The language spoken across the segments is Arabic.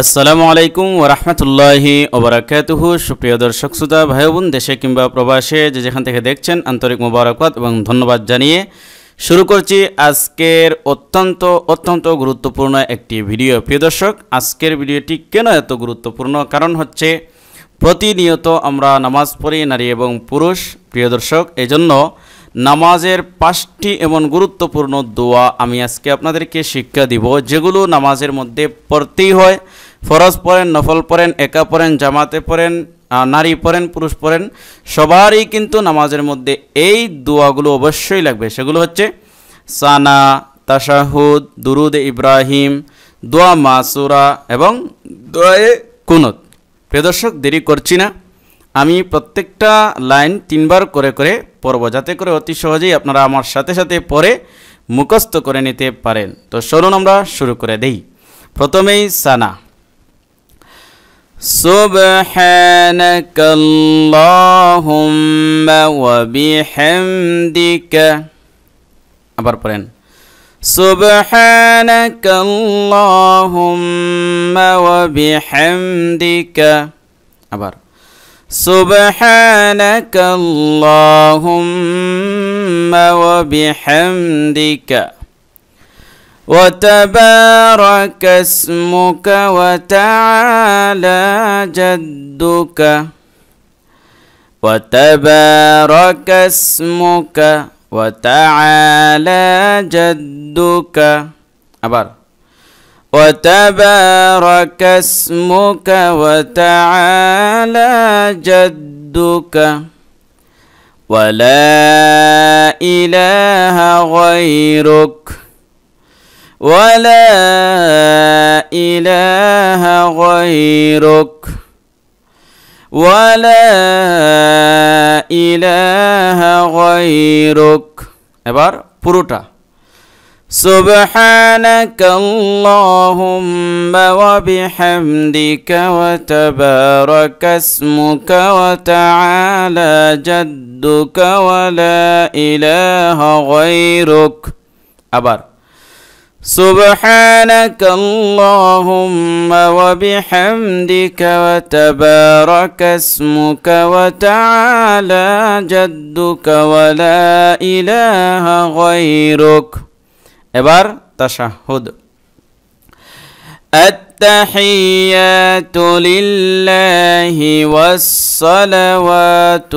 আসসালামু আলাইকুম ওয়া রাহমাতুল্লাহি ওয়া বারাকাতুহু। সুপ্রিয় দর্শক শ্রোতা ভাই বোন, দেশে কিংবা প্রবাসে যে যেখান থেকে দেখছেন, আন্তরিক মোবারকবাদ এবং ধন্যবাদ জানিয়ে শুরু করছি আজকের অত্যন্ত গুরুত্বপূর্ণ একটি ভিডিও। প্রিয় দর্শক, আজকের ভিডিওটি কেন এত গুরুত্বপূর্ণ? কারণ হচ্ছে প্রতিনিয়ত আমরা নামাজ পড়ি, নারী এবং পুরুষ। প্রিয় দর্শক, এজন্য নামাজের 5টি এমন গুরুত্বপূর্ণ দোয়া আমি আজকে আপনাদেরকে শিক্ষা দিব, যেগুলো নামাজের মধ্যে পড়তেই হয়। ফরজ পড়েন, নফল পড়েন, একা পড়েন, জামাতে পড়েন, নারী পড়েন, পুরুষ পড়েন, সবারই কিন্তু নামাজের মধ্যে এই দোয়াগুলো অবশ্যই লাগবে। সেগুলো হচ্ছে সানা, তাশাহুদ, দুরুদ ইব্রাহিম, দোয়া মাসুরা এবং দোয়ায়ে কুনুত। প্রিয় দর্শক, দেরি করছি না, আমি প্রত্যেকটা লাইন 3বার করে করে পড়ব, যাতে করে অতি সহজেই আপনারা আমার সাথে সাথে পড়ে মুখস্থ করে নিতে পারেন। তো চলুন আমরা শুরু করে দেই। প্রথমেই সানা। সুবহানাকাল্লাহুম্মা ওয়া বিহামদিকা। আবার পড়েন, সুবহানাকাল্লাহুম্মা ওয়া বিহামদিকা। আবার সুবহানাকাল্লাহুম্মা ওয়া বিহামদিকা ওয়া তাবারাকা ইসমুকা ওয়া তাআলা জাদ্দুকা ওয়া তাবারাকা ইসমুকা ওয়া তাআলা জাদ্দুকা। আবার وتبارك اسمك وتعالى جدك ولا إله غيرك ولا إله غيرك ولا إله غيرك। এবার পুরোটা। سبحانك اللهم وبحمدك وتبارك اسمك وتعالى جدك ولا إله غيرك. أبار سبحانك اللهم وبحمدك وتبارك اسمك وتعالى جدك ولا إله غيرك. এবার তাশাহুদ। التحيات لله والصلوات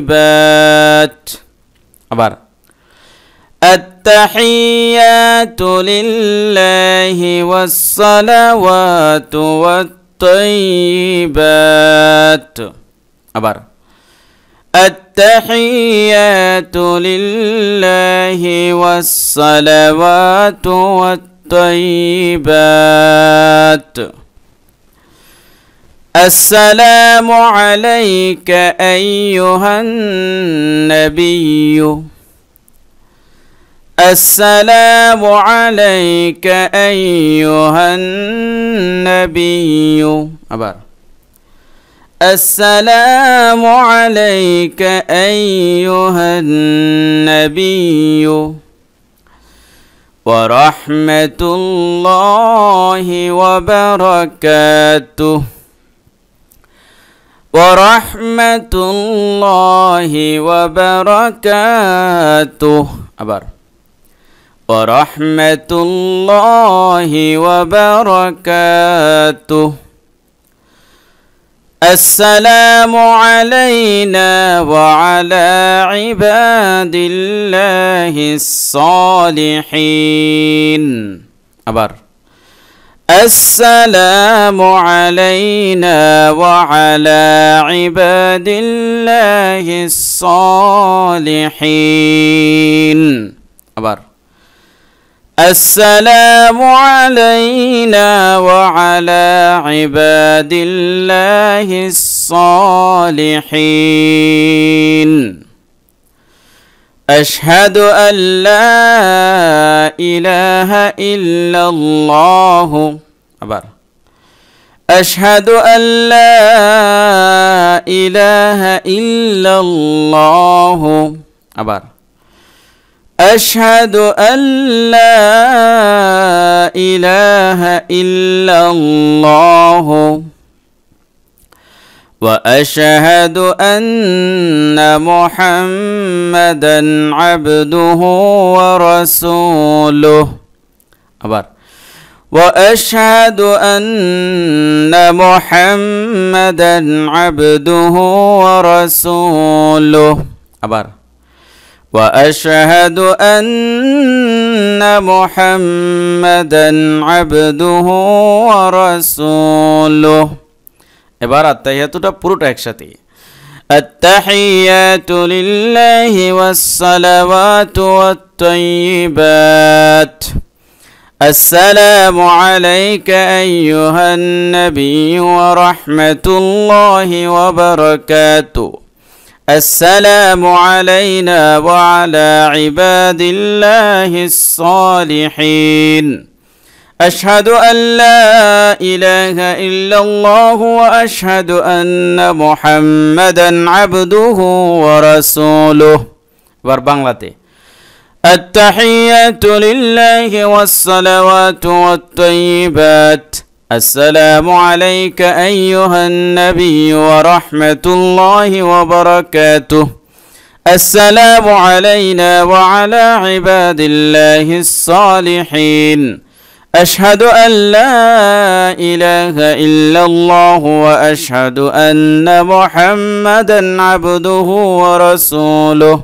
والطيبات. আবার التحيات لله والصلوات والطيبات. আবার التحيات لله والصلوات والطيبات. السلام عليك أيها النبي. السلام عليك أيها النبي. أبار السلام عليك أيها النبي ورحمة الله وبركاته ورحمة الله وبركاته. أبار ورحمة الله وبركاته. السلام علينا وعلى عباد الله الصالحين. أبار السلام علينا وعلى عباد الله الصالحين. أبار السلام علينا وعلى عباد الله الصالحين. أشهد أن لا إله إلا الله. أبار أشهد أن لا إله إلا الله. أبار أشهد أن لا إله إلا الله وأشهد أن محمدا عبده ورسوله أبار وأشهد أن محمدا عبده ورسوله أبار وأشهد أن محمدا عبده ورسوله এবার আত্তাহিয়াতুটা পুরোটা একসাথে আত্তাহিয়াতু লিল্লাহি ওয়াসসালাওয়াতু ওয়াত-তাইয়্যিবাত আসসালামু আলাইকা আইয়ুহান নাবিয়্যু ওয়া রাহমাতুল্লাহি ওয়া বারাকাতুহু আসসালামু আলাইনা ওয়া আলা ইবাদিল্লাহিস সালিহিন أشهد أن لا إله إلا الله وأشهد أن محمدا عبده ورسوله بربانغلاتي التحيات لله والصلوات والطيبات السلام عليك أيها النبي ورحمة الله وبركاته السلام علينا وعلى عباد الله الصالحين أشهد أن لا إله إلا الله وأشهد أن محمدا عبده ورسوله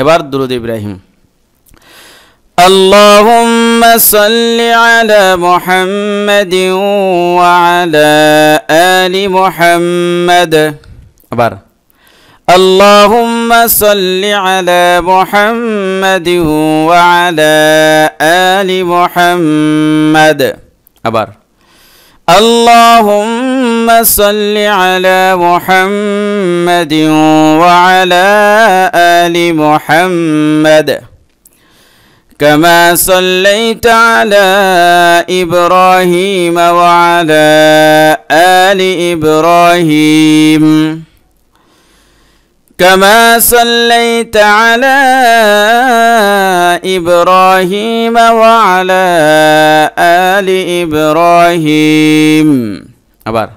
এবার দুরূদ ইব্রাহিম اللهم صل على محمد وعلى آل محمد أبار اللهم صل على محمد وعلى آل محمد أبار اللهم صل على محمد وعلى آل محمد كما صليت على إبراهيم وعلى آل إبراهيم كما صليت على إبراهيم وعلى آل إبراهيم أبار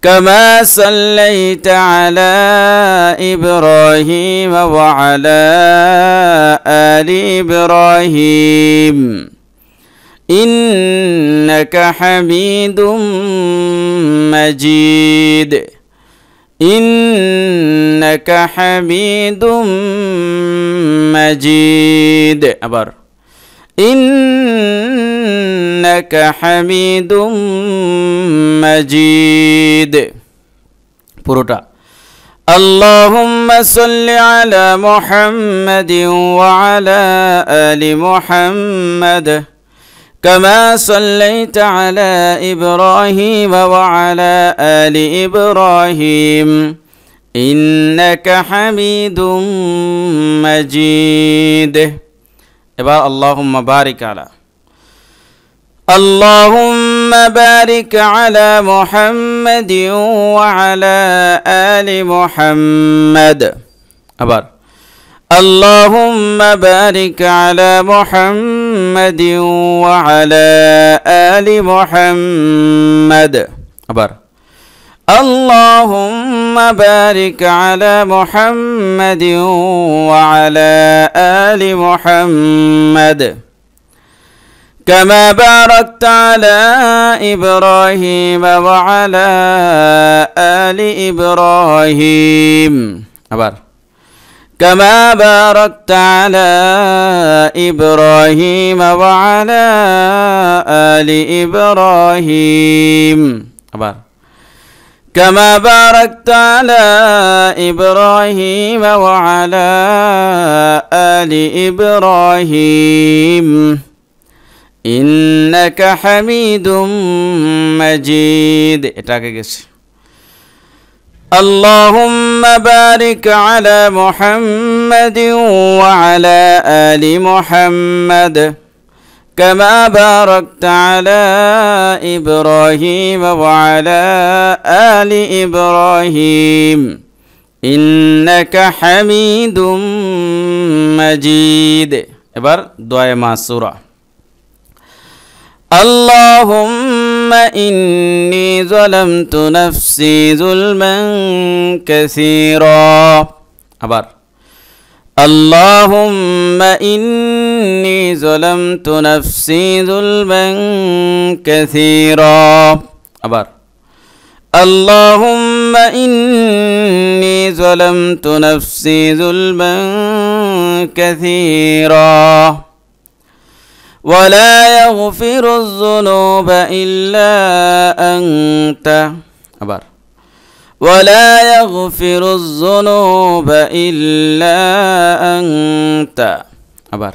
كما صليت على إبراهيم وعلى آل إبراهيم إنك حميد مجيد إنك حميد مجيد أبار إنك حميد مجيد পুরোটা اللهم صل على محمد وعلى آل محمد كما صليت على إبراهيم وعلى آل إبراهيم إنك حميد مجيد এবার اللهم بارك على اللهم بارك على محمد وعلى آل محمد أبار اللهم بارك على محمد وعلى آل محمد أبار اللهم بارك على محمد وعلى آل محمد كما باركت على إبراهيم وعلى آل إبراهيم أبار كما باركت على إبراهيم وعلى آل إبراهيم أبار كما باركت على إبراهيم وعلى آل إبراهيم إنك حميد مجيد اللهم بارك على محمد وعلى آل محمد كما باركت على إبراهيم وعلى آل إبراهيم إنك حميد مجيد এবার দোয়া মাসুরা اللهم إني ظلمت نفسي ظلما كثيرا আবার اللهم إني ظلمت نفسي ظلما كثيرا আবার اللهم إني ظلمت نفسي ظلما كثيرا ولا يغفر الذنوب إلا أنت أبار ولا يغفر الذنوب إلا أنت أبار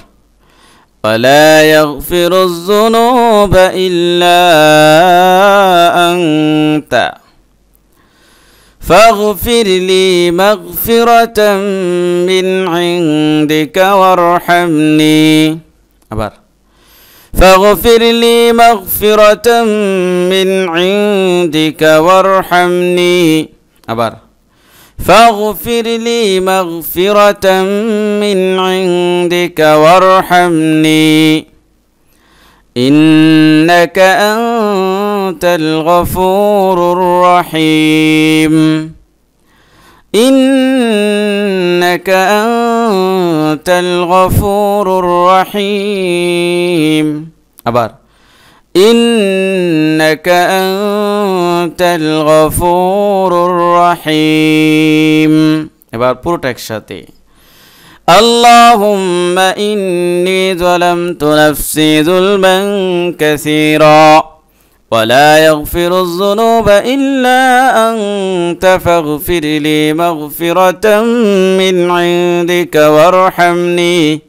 ولا يغفر الذنوب إلا أنت فاغفر لي مغفرة من عندك وارحمني أبار فاغفر لي مغفرة من عندك وارحمني أبار فاغفر لي مغفرة من عندك وارحمني إنك أنت الغفور الرحيم إنك أنت الغفور الرحيم أبار إنك أنت الغفور الرحيم أبار পুরোটা একসাথে اللهم إني ظلمت نفسي ظلما كثيرا ولا يغفر الذنوب إلا أنت فاغفر لي مغفرة من عندك وارحمني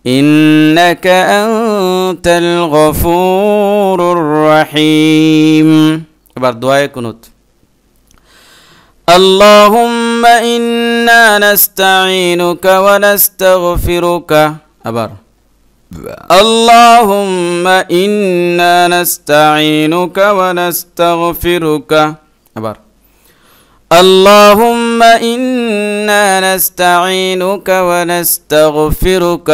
إنك أنت الغفور الرحيم এবার দোয়ায়ে কুনুত اللهم إنا نستعينك ونستغفرك أبار اللهم إنا نستعينك ونستغفرك أبار اللهم إنا نستعينك ونستغفرك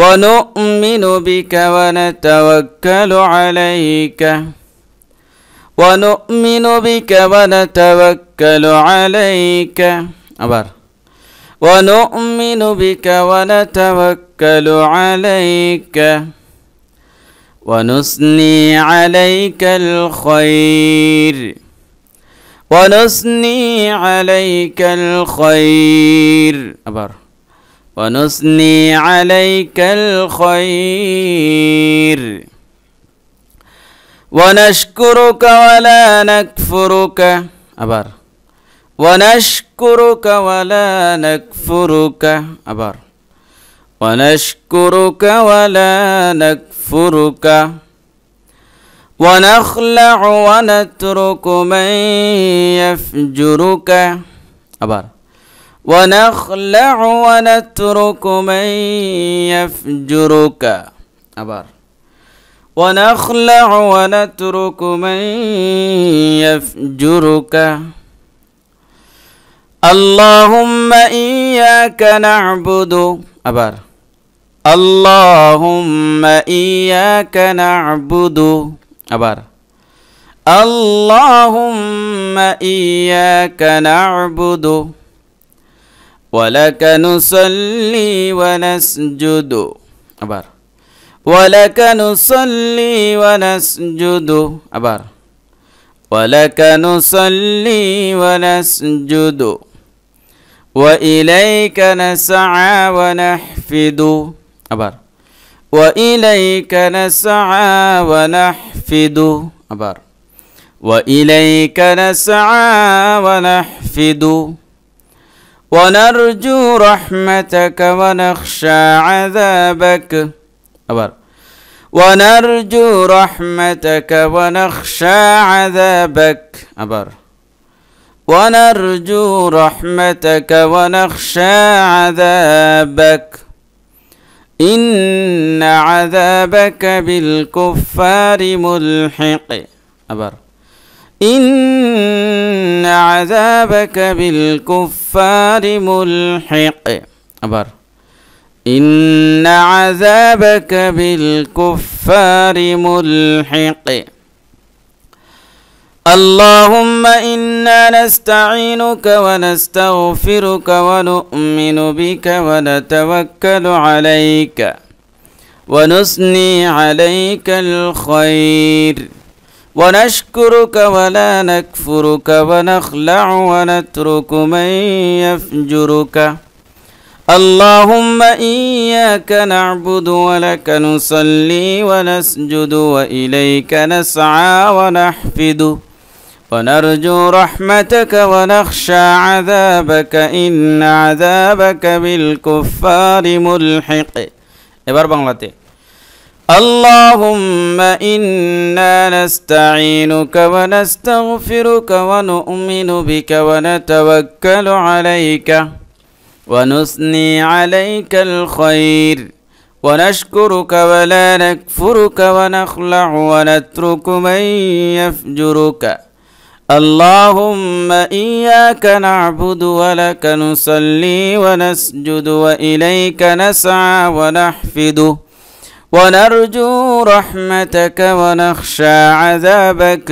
ونؤمن بك ونتوكل عليك ونؤمن بك ونتوكل عليك أبار ونؤمن بك ونتوكل عليك ونثني عليك الخير ونثني عليك الخير أبار ونثني عليك الخير ونشكرك ولا نكفرك أبار ونشكرك ولا نكفرك أبار ونشكرك ولا نكفرك ونخلع ونترك من يفجرك أبار ونخلع ونترك من يفجرك أبار ونخلع ونترك من يفجرك اللهم إياك نعبد أبار اللهم إياك نعبد أبار اللهم إياك نعبد ولك نصلي ونسجد أبار ولك نصلي ونسجد أبار ولك نصلي ونسجد وإليك نسعى ونحفد أبار وإليك نسعى ونحفد أبار وإليك نسعى ونحفد ونرجو رحمتك ونخشى عذابك أبار ونرجو رحمتك ونخشى عذابك أبار ونرجو رحمتك ونخشى عذابك إن عذابك بالكفار ملحق أبار إن عذابك بالكفار ملحق أبار إن عذابك بالكفار ملحق اللهم إنا نستعينك ونستغفرك ونؤمن بك ونتوكل عليك ونثني عليك الخير ونشكرك ولا نكفرك ونخلع ونترك من يفجرك اللهم إياك نعبد ولك نصلي ونسجد وإليك نسعى ونحفد ونرجو رحمتك ونخشى عذابك إن عذابك بالكفار ملحق এবার বাংলাতে اللهم إنا نستعينك ونستغفرك ونؤمن بك ونتوكل عليك ونثني عليك الخير ونشكرك ولا نكفرك ونخلع ونترك من يفجرك اللهم إياك نعبد ولك نصلي ونسجد وإليك نسعى ونحفد ونرجو رحمتك ونخشى عذابك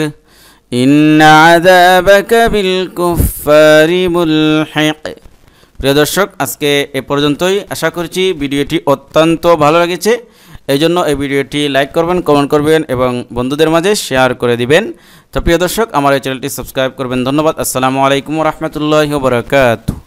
إن عذابك بالكفار ملحق প্রিয় দর্শক আজকে এ পর্যন্তই আশা করছি ভিডিওটি অত্যন্ত ভালো লেগেছে এইজন্য এই ভিডিওটি লাইক করবেন কমেন্ট করবেন এবং বন্ধুদের মাঝে শেয়ার করে দিবেন তো প্রিয় দর্শক আমার এই চ্যানেলটি সাবস্ক্রাইব করবেন ধন্যবাদ আসসালামু আলাইকুম ওয়া রাহমাতুল্লাহি ওয়া বারাকাতুহু